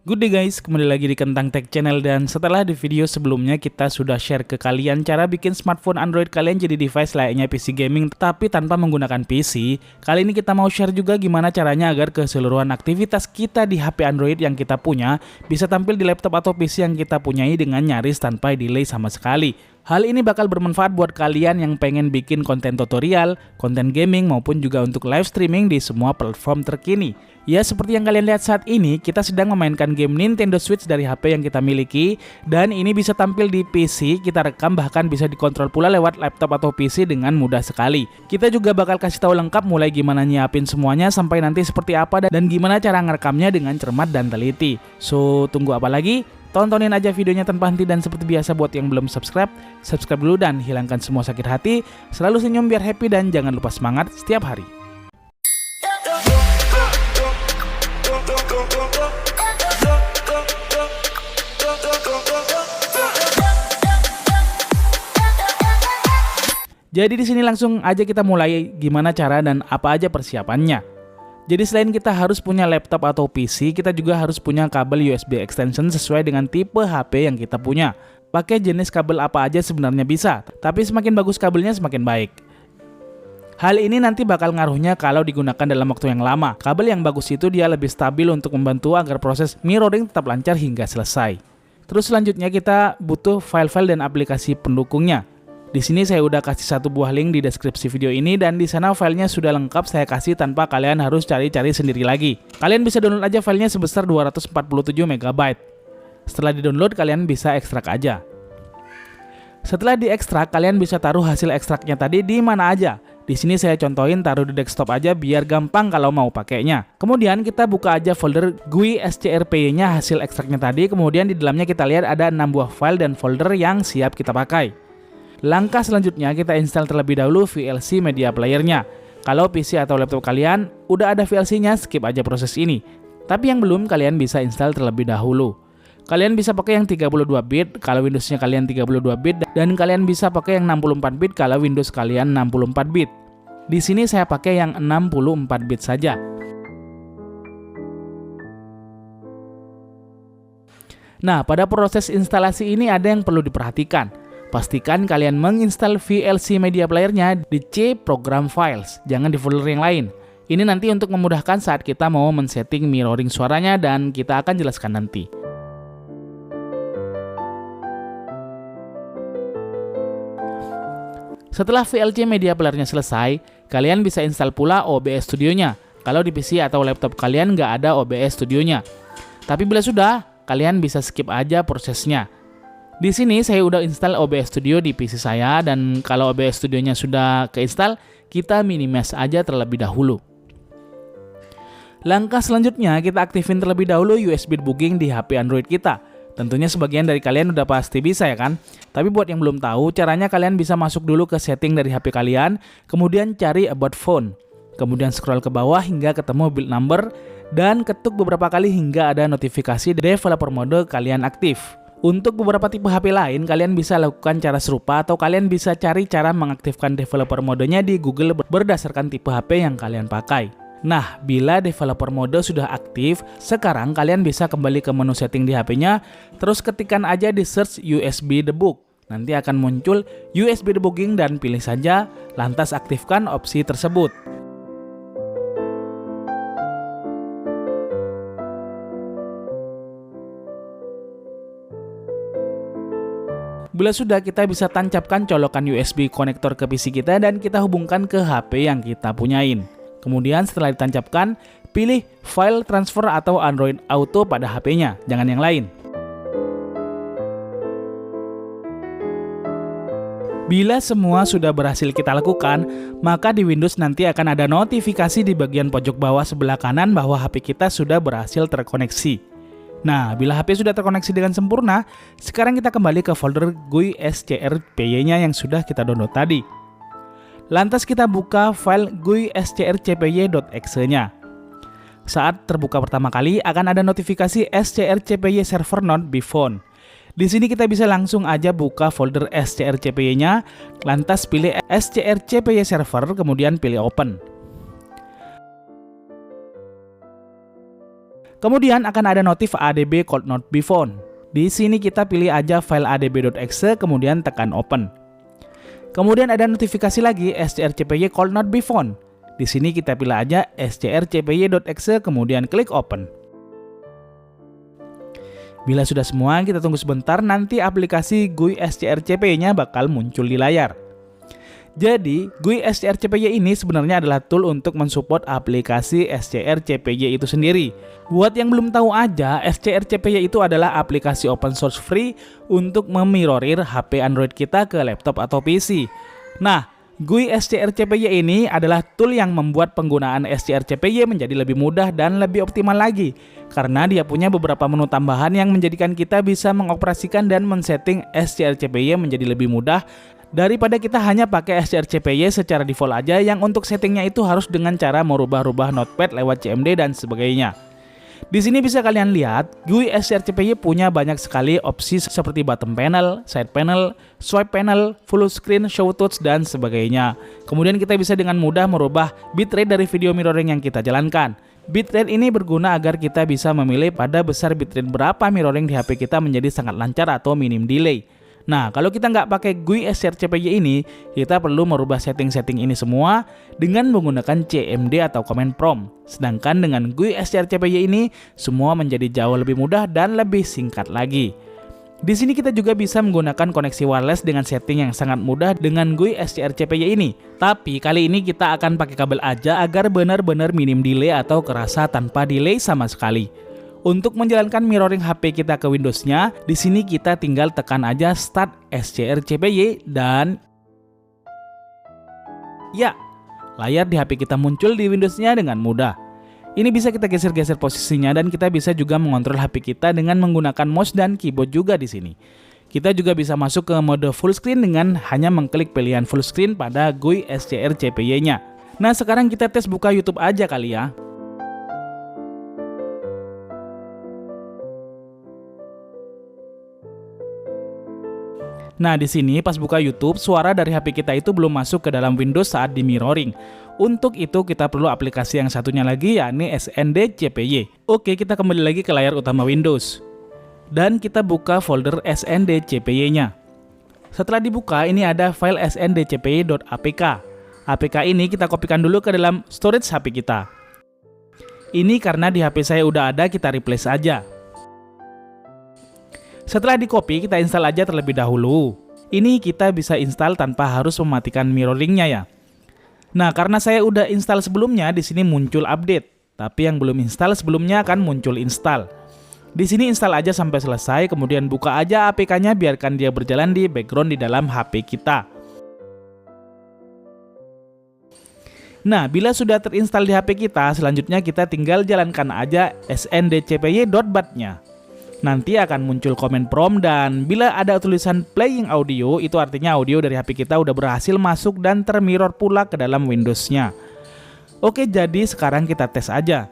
Good day guys, kembali lagi di Kentang Tech Channel, dan setelah di video sebelumnya kita sudah share ke kalian cara bikin smartphone Android kalian jadi device layaknya PC gaming tapi tanpa menggunakan PC. Kali ini kita mau share juga gimana caranya agar keseluruhan aktivitas kita di HP Android yang kita punya bisa tampil di laptop atau PC yang kita punyai dengan nyaris tanpa delay sama sekali. Hal ini bakal bermanfaat buat kalian yang pengen bikin konten tutorial, konten gaming, maupun juga untuk live streaming di semua platform terkini. Ya, seperti yang kalian lihat saat ini, kita sedang memainkan game Nintendo Switch dari HP yang kita miliki, dan ini bisa tampil di PC, kita rekam, bahkan bisa dikontrol pula lewat laptop atau PC dengan mudah sekali. Kita juga bakal kasih tahu lengkap mulai gimana nyiapin semuanya sampai nanti seperti apa dan gimana cara ngerekamnya dengan cermat dan teliti. So, tunggu apa lagi? Tontonin aja videonya tanpa henti, dan seperti biasa buat yang belum subscribe, subscribe dulu dan hilangkan semua sakit hati. Selalu senyum biar happy dan jangan lupa semangat setiap hari. Jadi di sini langsung aja kita mulai gimana cara dan apa aja persiapannya. Jadi selain kita harus punya laptop atau PC, kita juga harus punya kabel USB extension sesuai dengan tipe HP yang kita punya. Pakai jenis kabel apa aja sebenarnya bisa, tapi semakin bagus kabelnya semakin baik. Hal ini nanti bakal ngaruhnya kalau digunakan dalam waktu yang lama. Kabel yang bagus itu dia lebih stabil untuk membantu agar proses mirroring tetap lancar hingga selesai. Terus selanjutnya kita butuh file-file dan aplikasi pendukungnya. Di sini saya udah kasih satu buah link di deskripsi video ini, dan di sana filenya sudah lengkap saya kasih tanpa kalian harus cari-cari sendiri lagi. Kalian bisa download aja filenya sebesar 247 MB. Setelah di-download kalian bisa ekstrak aja. Setelah diekstrak, kalian bisa taruh hasil ekstraknya tadi di mana aja. Di sini saya contohin taruh di desktop aja biar gampang kalau mau pakainya. Kemudian kita buka aja folder GUI strpy-nya hasil ekstraknya tadi. Kemudian di dalamnya kita lihat ada 6 buah file dan folder yang siap kita pakai. Langkah selanjutnya kita install terlebih dahulu VLC media player-nya. Kalau PC atau laptop kalian udah ada VLC-nya, skip aja proses ini. Tapi yang belum, kalian bisa install terlebih dahulu. Kalian bisa pakai yang 32 bit kalau Windows-nya kalian 32 bit, dan kalian bisa pakai yang 64 bit kalau Windows kalian 64 bit. Di sini saya pakai yang 64 bit saja. Nah, pada proses instalasi ini ada yang perlu diperhatikan. Pastikan kalian menginstal VLC media player-nya di C Program Files, jangan di folder yang lain. Ini nanti untuk memudahkan saat kita mau men-setting mirroring suaranya, dan kita akan jelaskan nanti. Setelah VLC media player-nya selesai, kalian bisa install pula OBS Studio-nya. Kalau di PC atau laptop kalian nggak ada OBS Studio-nya. Tapi bila sudah, kalian bisa skip aja prosesnya. Di sini saya udah install OBS Studio di PC saya, dan kalau OBS Studio-nya sudah keinstall, kita minimize aja terlebih dahulu. Langkah selanjutnya kita aktifin terlebih dahulu USB debugging di HP Android kita. Tentunya sebagian dari kalian udah pasti bisa ya kan? Tapi buat yang belum tahu, caranya kalian bisa masuk dulu ke setting dari HP kalian, kemudian cari about phone. Kemudian scroll ke bawah hingga ketemu build number, dan ketuk beberapa kali hingga ada notifikasi developer mode kalian aktif. Untuk beberapa tipe HP lain, kalian bisa lakukan cara serupa, atau kalian bisa cari cara mengaktifkan developer modenya di Google berdasarkan tipe HP yang kalian pakai. Nah, bila developer mode sudah aktif, sekarang kalian bisa kembali ke menu setting di HP-nya, terus ketikkan aja di search USB debug. Nanti akan muncul USB debugging dan pilih saja, lantas aktifkan opsi tersebut. Bila sudah, kita bisa tancapkan colokan USB konektor ke PC kita dan kita hubungkan ke HP yang kita punyain. Kemudian setelah ditancapkan, pilih file transfer atau Android Auto pada HP-nya, jangan yang lain. Bila semua sudah berhasil kita lakukan, maka di Windows nanti akan ada notifikasi di bagian pojok bawah sebelah kanan bahwa HP kita sudah berhasil terkoneksi. Nah, bila HP sudah terkoneksi dengan sempurna, sekarang kita kembali ke folder GUI strpy-nya yang sudah kita download tadi. Lantas kita buka file GUI strcpy.exe-nya. Saat terbuka pertama kali, akan ada notifikasi strcpy server not be found. Di sini kita bisa langsung aja buka folder strcpy-nya, lantas pilih strcpy server, kemudian pilih open. Kemudian akan ada notif ADB could not be found. Di sini kita pilih aja file adb.exe kemudian tekan open. Kemudian ada notifikasi lagi strcpy could not be found. Di sini kita pilih aja strcpy.exe kemudian klik open. Bila sudah semua, kita tunggu sebentar, nanti aplikasi GUI strcpy-nya bakal muncul di layar. Jadi, GUI strcpy ini sebenarnya adalah tool untuk mensupport aplikasi strcpy itu sendiri. Buat yang belum tahu aja, strcpy itu adalah aplikasi open source free untuk memirrorir HP Android kita ke laptop atau PC. Nah, GUI strcpy ini adalah tool yang membuat penggunaan strcpy menjadi lebih mudah dan lebih optimal lagi. Karena dia punya beberapa menu tambahan yang menjadikan kita bisa mengoperasikan dan men-setting strcpy menjadi lebih mudah daripada kita hanya pakai strcpy secara default aja yang untuk settingnya itu harus dengan cara merubah-rubah notepad lewat CMD dan sebagainya. Di sini bisa kalian lihat, GUI strcpy punya banyak sekali opsi seperti bottom panel, side panel, swipe panel, full screen, show touch, dan sebagainya. Kemudian kita bisa dengan mudah merubah bitrate dari video mirroring yang kita jalankan. Bitrate ini berguna agar kita bisa memilih pada besar bitrate berapa mirroring di HP kita menjadi sangat lancar atau minim delay. Nah, kalau kita nggak pakai GUI strcpy ini, kita perlu merubah setting-setting ini semua dengan menggunakan CMD atau command prompt. Sedangkan dengan GUI strcpy ini, semua menjadi jauh lebih mudah dan lebih singkat lagi. Di sini kita juga bisa menggunakan koneksi wireless dengan setting yang sangat mudah dengan GUI strcpy ini. Tapi kali ini kita akan pakai kabel aja agar benar-benar minim delay atau kerasa tanpa delay sama sekali. Untuk menjalankan mirroring HP kita ke Windows-nya, di sini kita tinggal tekan aja Start strcpy dan ya, layar di HP kita muncul di Windows-nya dengan mudah. Ini bisa kita geser-geser posisinya dan kita bisa juga mengontrol HP kita dengan menggunakan mouse dan keyboard juga di sini. Kita juga bisa masuk ke mode full screen dengan hanya mengklik pilihan full screen pada GUI strcpy-nya. Nah, sekarang kita tes buka YouTube aja kali ya. Nah, di sini pas buka YouTube, suara dari HP kita itu belum masuk ke dalam Windows saat di mirroring. Untuk itu kita perlu aplikasi yang satunya lagi, yakni SNDCPY. Oke, kita kembali lagi ke layar utama Windows. Dan kita buka folder SNDCPY-nya. Setelah dibuka, ini ada file sndcpy.apk. APK ini kita kopikan dulu ke dalam storage HP kita. Ini karena di HP saya udah ada, kita replace aja. Setelah di copy, kita install aja terlebih dahulu. Ini kita bisa install tanpa harus mematikan mirroringnya ya. Nah, karena saya udah install sebelumnya, di sini muncul update. Tapi yang belum install sebelumnya akan muncul install. Di sini install aja sampai selesai, kemudian buka aja APK-nya, biarkan dia berjalan di background di dalam HP kita. Nah, bila sudah terinstall di HP kita, selanjutnya kita tinggal jalankan aja sndcpy.bat-nya. Nanti akan muncul command prompt dan bila ada tulisan playing audio, itu artinya audio dari HP kita udah berhasil masuk dan termirror pula ke dalam Windows-nya. Oke, jadi sekarang kita tes aja.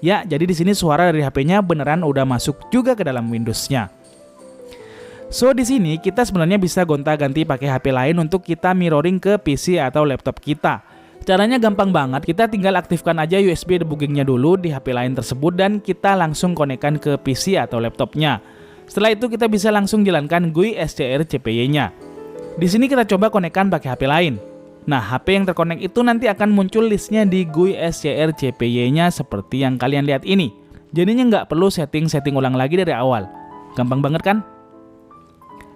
Ya, jadi di sini suara dari HP-nya beneran udah masuk juga ke dalam Windows-nya. So, di sini kita sebenarnya bisa gonta-ganti pakai HP lain untuk kita mirroring ke PC atau laptop kita. Caranya gampang banget, kita tinggal aktifkan aja USB debuggingnya dulu di HP lain tersebut dan kita langsung konekkan ke PC atau laptopnya. Setelah itu kita bisa langsung jalankan GUI strcpy-nya. Di sini kita coba konekkan pakai HP lain. Nah, HP yang terkonek itu nanti akan muncul listnya di GUI strcpy-nya seperti yang kalian lihat ini. Jadinya nggak perlu setting ulang lagi dari awal. Gampang banget kan?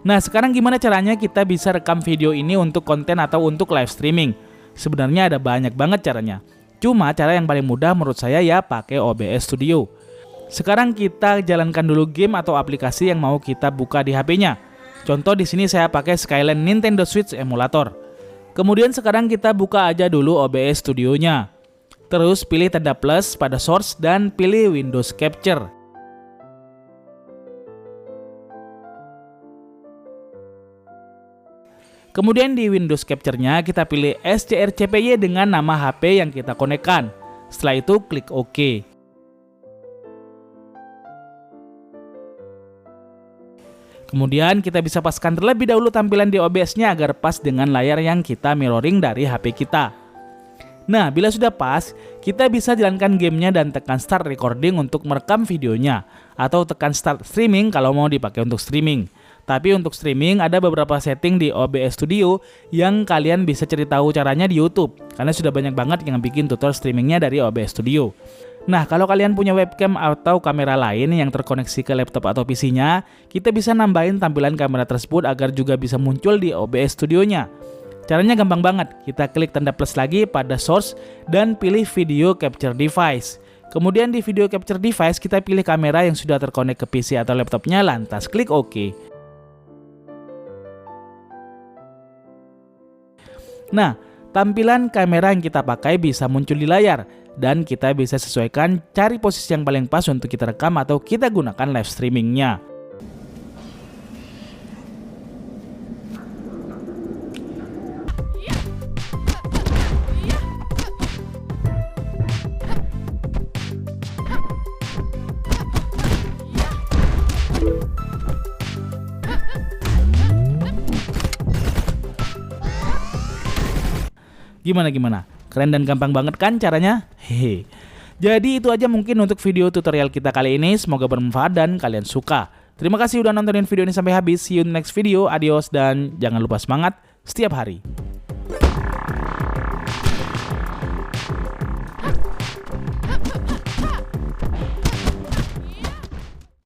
Nah, sekarang gimana caranya kita bisa rekam video ini untuk konten atau untuk live streaming? Sebenarnya ada banyak banget caranya. Cuma cara yang paling mudah menurut saya ya pakai OBS Studio. Sekarang kita jalankan dulu game atau aplikasi yang mau kita buka di HP-nya. Contoh di sini saya pakai Skyline Nintendo Switch Emulator. Kemudian sekarang kita buka aja dulu OBS Studio-nya. Terus pilih tanda plus pada source dan pilih Windows Capture. Kemudian di Windows Capture-nya kita pilih strcpy dengan nama HP yang kita konekkan. Setelah itu klik OK. Kemudian kita bisa paskan terlebih dahulu tampilan di OBS-nya agar pas dengan layar yang kita mirroring dari HP kita. Nah, bila sudah pas, kita bisa jalankan gamenya dan tekan start recording untuk merekam videonya, atau tekan start streaming kalau mau dipakai untuk streaming. Tapi untuk streaming ada beberapa setting di OBS Studio yang kalian bisa cari tahu caranya di YouTube, karena sudah banyak banget yang bikin tutorial streamingnya dari OBS Studio. Nah, kalau kalian punya webcam atau kamera lain yang terkoneksi ke laptop atau PC-nya, kita bisa nambahin tampilan kamera tersebut agar juga bisa muncul di OBS Studio-nya. Caranya gampang banget, kita klik tanda plus lagi pada source dan pilih video capture device. Kemudian di video capture device kita pilih kamera yang sudah terkonek ke PC atau laptopnya, lantas klik OK. Nah, tampilan kamera yang kita pakai bisa muncul di layar dan kita bisa sesuaikan cari posisi yang paling pas untuk kita rekam atau kita gunakan live streamingnya. Gimana? Keren dan gampang banget kan caranya? Hehe. Jadi itu aja mungkin untuk video tutorial kita kali ini. Semoga bermanfaat dan kalian suka. Terima kasih udah nontonin video ini sampai habis. See you in the next video. Adios dan jangan lupa semangat setiap hari.